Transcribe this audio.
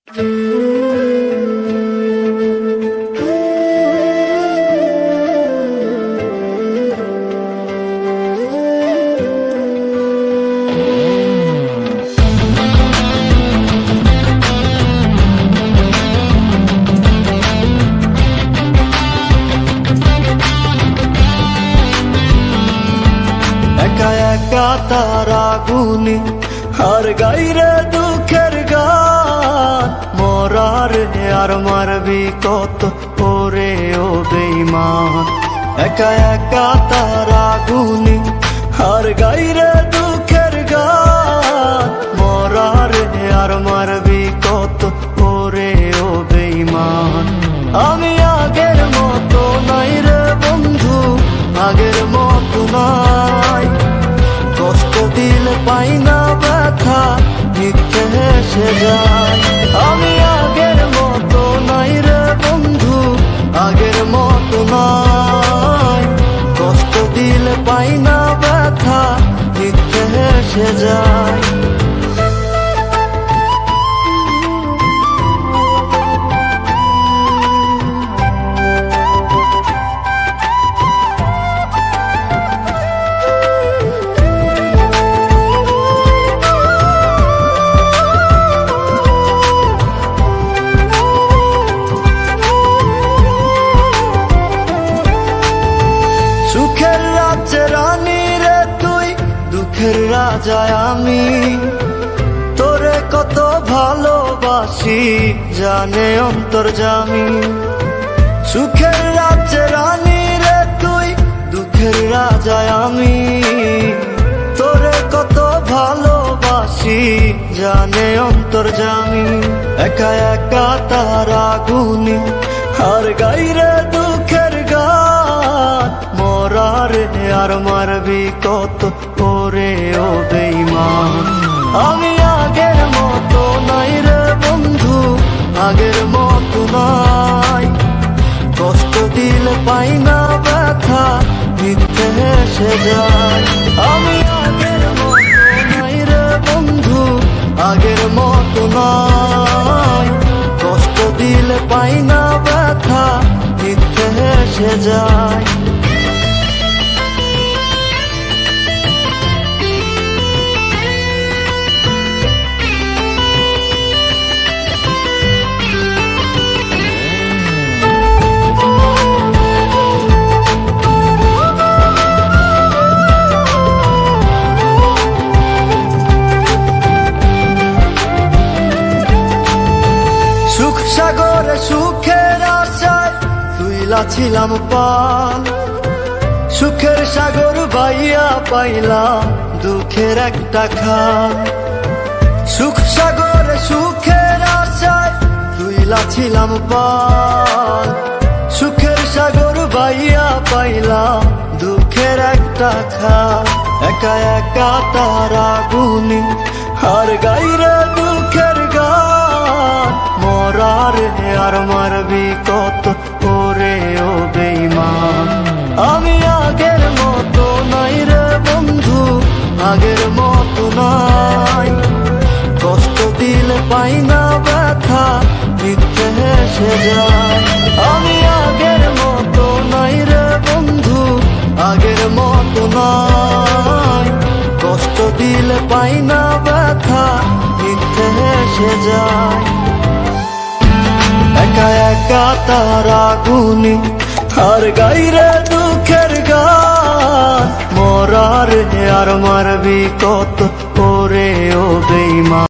একা একা তারা গুনি আর গাইরে দুঃখের গান, মরারে আর মারবি কত ওরে ও বেঈমান। একা একা তারা গুনি আর গাইরে দুঃখের গান, মরারে আর মারবি কত ওরে ও বেঈমান। আমি আগের মতো নাই রে বন্ধু, আগের মতো নাই, কষ্ট দিলে পাই না ব্যথা, মিথ্যে হেসে যায়। আমি আগের মতো নাই রে বন্ধু, আগের মতো নাই, কষ্ট দিলে পাই না ব্যথা, মিথ্যে হেসে যায়। সুখের রাজ্যে রানী রে তুই, দুঃখের রাজায় আমি, তোরে কত ভালোবাসি জানে অন্তর্যামী। সুখের রাজ্যে রানী রে তুই, দুঃখের রাজায় আমি, তোরে কত ভালোবাসি জানে অন্তর্যামী। একা একা তারা গুনি আর গাইরে দুঃখের গান, মরারে আর মারবি কত ওরে ও বেঈমান। আমি আগের মতো নাই রে বন্ধু, আগের মতো নাই, কষ্ট দিলে পাই না ব্যথা, মিথ্যে হেসে যায়। আমি আগের মতো নাই রে বন্ধু, আগের মতো নাই, কষ্ট দিলে পাই না ব্যথা, মিথ্যে হেসে যায়। সুখ সাগরে সুখের আশায় তুইলা ছিলাম পাল, সুখের সাগর বাইয়া পাইলাম দুঃখের একটা খাল। সুখ সাগরে সুখের আশায় তুইলা ছিলাম পাল, সুখের সাগর বাইয়া পাইলাম দুঃখের একটা খাল। একা একা তারা গুনি আর গাইরে দুঃখের গান, মরারে আর মারবি কত ওরে ও বেঈমান। আমি আগের মতো নাই রে বন্ধু, আগের মতো নাই, কষ্ট দিলে পাই না ব্যথা, মিথ্যে হেসে যায়। আমি আগের মতো নাই রে বন্ধু, আগের মতো নাই, কষ্ট দিলে পাই না ব্যথা, মিথ্যে হেসে যায়। একা একা তারা গুনি আর গাইরে দুঃখের গান, মরারে আর মারবি কত ওরে ও বেঈমান।